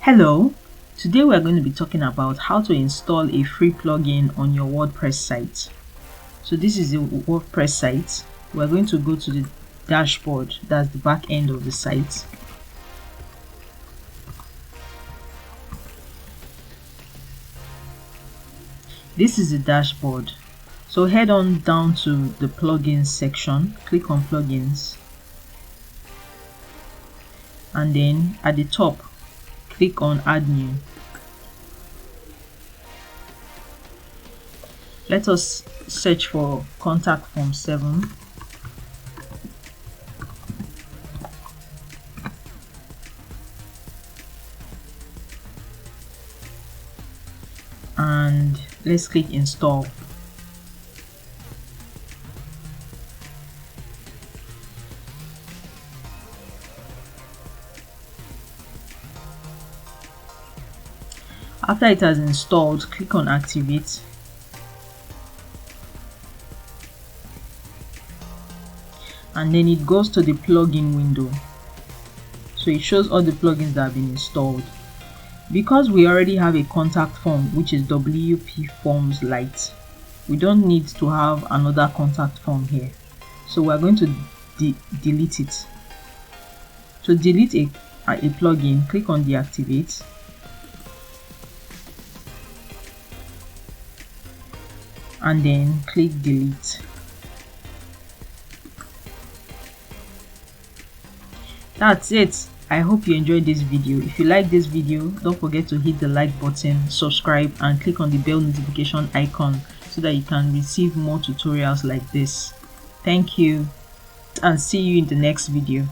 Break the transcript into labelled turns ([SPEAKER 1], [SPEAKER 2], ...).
[SPEAKER 1] Hello, today we are going to be talking about how to install a free plugin on your WordPress site. So this is the WordPress site. We're going to go to the dashboard, that's the back end of the site. This is the dashboard. So head on down to the plugins section, click on plugins, and then at the top click on add new. Let us search for contact form 7. And let's click install. After it has installed, click on activate. And then it goes to the plugin window. So it shows all the plugins that have been installed. Because we already have a contact form, which is WP Forms Lite, we don't need to have another contact form here. So we're going to delete it. To delete a plugin, click on deactivate. And then click delete. That's it. I hope you enjoyed this video. If you like this video, don't forget to hit the like button, subscribe, and click on the bell notification icon so that you can receive more tutorials like this. Thank you, and see you in the next video.